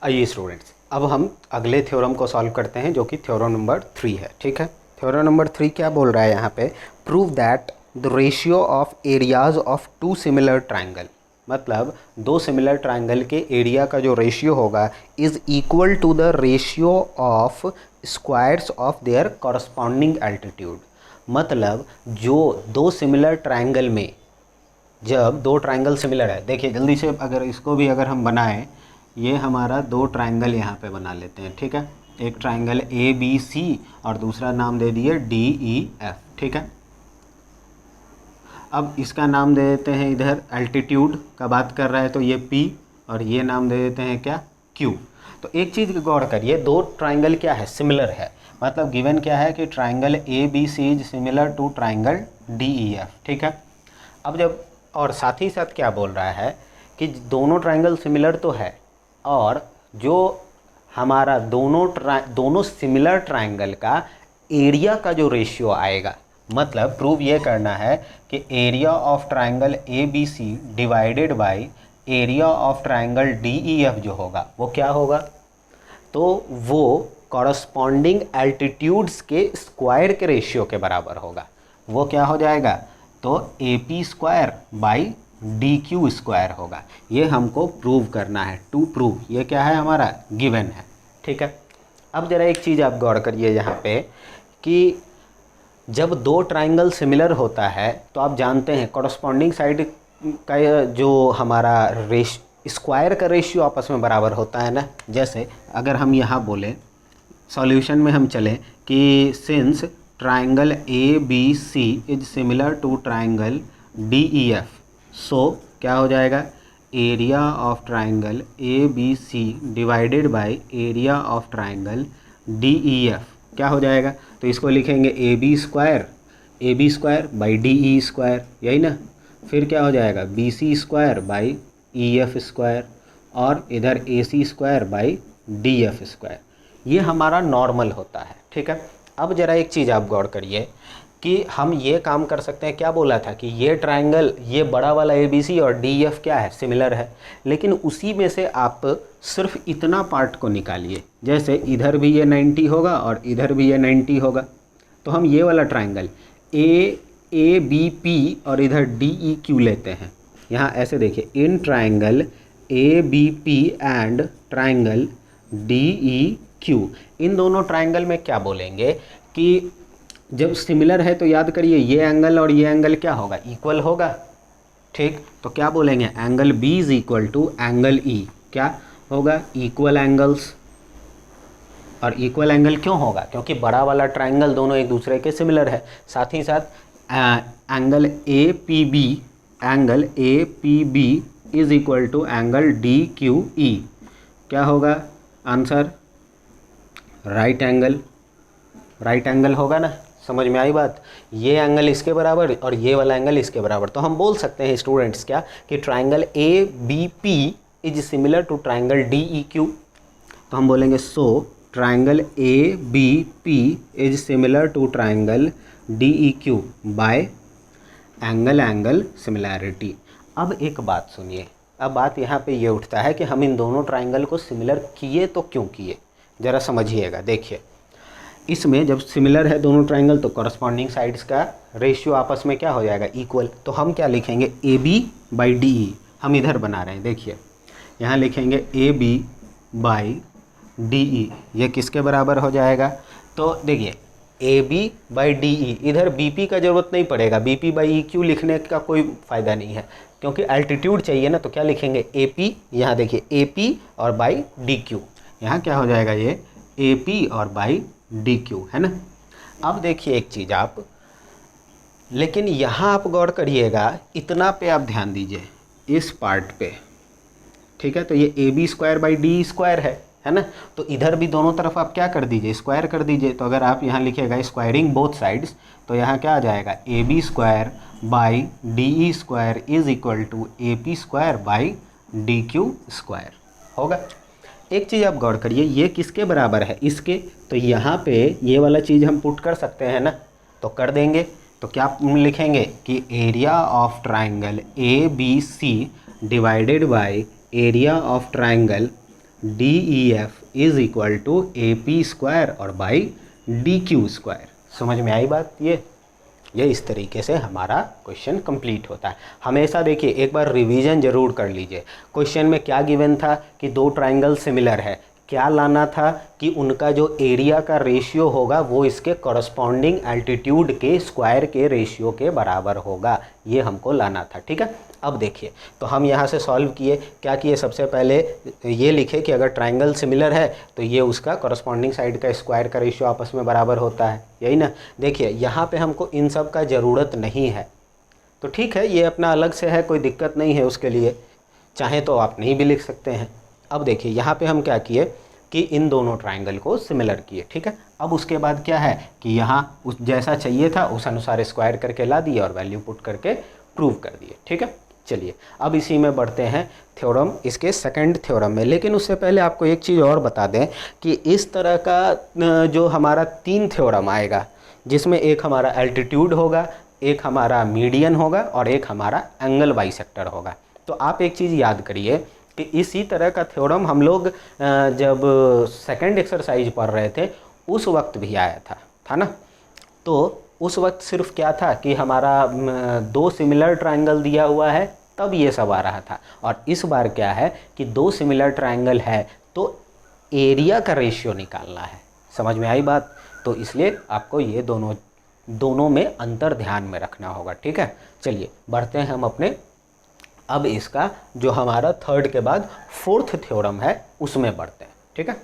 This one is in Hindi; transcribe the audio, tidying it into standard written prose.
आइए स्टूडेंट्स, अब हम अगले थ्योरम को सॉल्व करते हैं जो कि थ्योरम नंबर 3 है। ठीक है, थ्योरम नंबर 3 क्या बोल रहा है यहाँ पे? Prove that the ratio of areas of two similar triangle, मतलब दो सिमिलर ट्राइंगल के एरिया का जो रेशियो होगा is equal to the ratio of squares of their corresponding altitude. मतलब जो दो सिमिलर ट्राइंगल में, जब दो ट्राइंगल सिमिलर है, देखिए जल्दी से अगर इसको भी अगर हम बनाएं, ये हमारा दो ट्राइंगल यहाँ पे बना लेते हैं। ठीक है, एक ट्राइंगल ए बी सी और दूसरा नाम दे दिए डी ई एफ। ठीक है, अब इसका नाम दे देते हैं, इधर एल्टीट्यूड का बात कर रहा है तो ये पी, और ये नाम दे देते हैं क्या? क्यू। तो एक चीज़ गौर करिए, दो ट्राइंगल क्या है? सिमिलर है। मतलब गिवन क्या है कि triangle A B C is similar to triangle D E F. ठीक है, अब जब, और साथ ही साथ क्या बोल रहा है कि दोनों ट्राइंगल सिमिलर तो है, और जो हमारा दोनों सिमिलर ट्राइंगल का एरिया का जो रेशियो आएगा, मतलब प्रूव ये करना है कि area of triangle A B C divided by area of triangle D E F जो होगा वो क्या होगा? तो वो कॉरस्पॉन्डिंग एल्टीट्यूड्स के स्क्वायर के रेशियो के बराबर होगा। वो क्या हो जाएगा? तो A P square by D Q square होगा। ये हमको प्रूव करना है, टू प्रूव। ये क्या है? हमारा गिवन है। ठीक है, अब ज़रा एक चीज़ आप गौर करिए यहाँ पे कि जब दो ट्राइंगल सिमिलर होता है तो आप जानते हैं कॉरस्पॉन्डिंग साइड का जो हमारा स्क्वायर का रेशियो आपस में बराबर होता है ना। जैसे अगर हम यहाँ बोलें, सॉल्यूशन में हम चलें कि since triangle A B C is similar to triangle D E F, so क्या हो जाएगा? Area of triangle A B C divided by area of triangle D E F क्या हो जाएगा? तो इसको लिखेंगे A B square by D E square, यही ना। फिर क्या हो जाएगा? B C square by E F square, और इधर A C square by D F square. ये हमारा नॉर्मल होता है। ठीक है, अब ज़रा एक चीज़ आप गौर करिए कि हम ये काम कर सकते हैं, क्या बोला था कि ये ट्राइंगल, ये बड़ा वाला ए बी सी और डी एफ क्या है? सिमिलर है। लेकिन उसी में से आप सिर्फ इतना पार्ट को निकालिए, जैसे इधर भी ये 90 होगा और इधर भी ये 90 होगा। तो हम ये वाला ट्राइंगल ए बी पी और इधर डी ई क्यू लेते हैं। यहाँ ऐसे देखिए, in triangle A B P and triangle D E Q, इन दोनों ट्राइंगल में क्या बोलेंगे कि जब सिमिलर है तो याद करिए ये एंगल और ये एंगल क्या होगा? इक्वल होगा। ठीक, तो क्या बोलेंगे? Angle B is equal to angle E. क्या होगा? Equal angles. और इक्वल एंगल क्यों होगा? क्योंकि बड़ा वाला ट्राइंगल दोनों एक दूसरे के सिमिलर है। साथ ही साथ angle A P B is equal to angle D Q E. क्या होगा आंसर? राइट एंगल होगा ना। समझ में आई बात? ये एंगल इसके बराबर और ये वाला एंगल इसके बराबर। तो हम बोल सकते हैं स्टूडेंट्स क्या कि triangle A B P is similar to triangle D E Q. तो हम बोलेंगे so triangle A B P is similar to triangle D E Q by angle similarity. अब एक बात सुनिए, अब बात यहाँ पे ये उठता है कि हम इन दोनों ट्राइंगल को सिमिलर किए तो क्यों किए? ज़रा समझिएगा। देखिए, इसमें जब सिमिलर है दोनों ट्राइंगल तो कॉरस्पॉन्डिंग साइड्स का रेशियो आपस में क्या हो जाएगा? इक्वल। तो हम क्या लिखेंगे? A B by D E. हम इधर बना रहे हैं, देखिए यहाँ लिखेंगे A B by D E. ये किसके बराबर हो जाएगा? तो देखिए A B by D E, इधर बी पी का ज़रूरत नहीं पड़ेगा, B P by E Q लिखने का कोई फ़ायदा नहीं है क्योंकि एल्टीट्यूड चाहिए ना। तो क्या लिखेंगे? ए पी, यहाँ देखिए ए पी और बाई डी क्यू। यहाँ क्या हो जाएगा? ये ए पी और बाई डी क्यू, है ना। अब देखिए एक चीज़ आप, लेकिन यहाँ आप गौर करिएगा, इतना पे आप ध्यान दीजिए, इस पार्ट पे। ठीक है, तो ये A B square by D square है ना। तो इधर भी दोनों तरफ आप क्या कर दीजिए? स्क्वायर कर दीजिए। तो अगर आप यहाँ लिखिएगा स्क्वायरिंग बोथ साइड्स, तो यहाँ क्या आ जाएगा? A B square by D E square is equal to A P square by D Q square होगा। एक चीज़ आप गौर करिए, ये किसके बराबर है? इसके। तो यहाँ पे ये वाला चीज़ हम पुट कर सकते हैं ना, तो कर देंगे। तो क्या लिखेंगे कि area of triangle A B C divided by area of triangle D E F is equal to A P square और बाई डी क्यू स्क्वायर। समझ में आई बात? ये इस तरीके से हमारा क्वेश्चन कंप्लीट होता है। हमेशा देखिए एक बार रिवीजन जरूर कर लीजिए। क्वेश्चन में क्या गिवन था कि दो ट्राइंगल सिमिलर है, क्या लाना था कि उनका जो एरिया का रेशियो होगा वो इसके कॉरस्पॉन्डिंग एल्टीट्यूड के स्क्वायर के रेशियो के बराबर होगा, ये हमको लाना था। ठीक है, अब देखिए तो हम यहाँ से सॉल्व किए, क्या किए, सबसे पहले ये लिखे कि अगर ट्राइंगल सिमिलर है तो ये उसका कॉरस्पॉन्डिंग साइड का स्क्वायर का रेशियो आपस में बराबर होता है, यही ना। देखिए यहाँ पे हमको इन सब का ज़रूरत नहीं है, तो ठीक है ये अपना अलग से है, कोई दिक्कत नहीं है उसके लिए, चाहे तो आप नहीं भी लिख सकते हैं। अब देखिए यहाँ पे हम क्या किए कि इन दोनों ट्राइंगल को सिमिलर किए। ठीक है, अब उसके बाद क्या है कि यहाँ उस जैसा चाहिए था उस अनुसार स्क्वायर करके ला दिए और वैल्यू पुट करके प्रूव कर दिए। ठीक है, चलिए अब इसी में बढ़ते हैं थ्योरम, इसके सेकंड थ्योरम में। लेकिन उससे पहले आपको एक चीज़ और बता दें कि इस तरह का जो हमारा 3 थ्योरम आएगा, जिसमें एक हमारा एल्टीट्यूड होगा, एक हमारा मीडियन होगा और एक हमारा एंगल बाइसेक्टर होगा। तो आप एक चीज़ याद करिए कि इसी तरह का थ्योरम हम लोग जब सेकंड एक्सरसाइज पढ़ रहे थे उस वक्त भी आया था ना। तो उस वक्त सिर्फ क्या था कि हमारा 2 सिमिलर ट्रायंगल दिया हुआ है तब ये सब आ रहा था, और इस बार क्या है कि 2 सिमिलर ट्रायंगल है तो एरिया का रेशियो निकालना है। समझ में आई बात? तो इसलिए आपको ये दोनों में अंतर ध्यान में रखना होगा। ठीक है, चलिए बढ़ते हैं हम अपने, अब इसका जो हमारा थर्ड के बाद फोर्थ थ्योरम है उसमें बढ़ते हैं। ठीक है।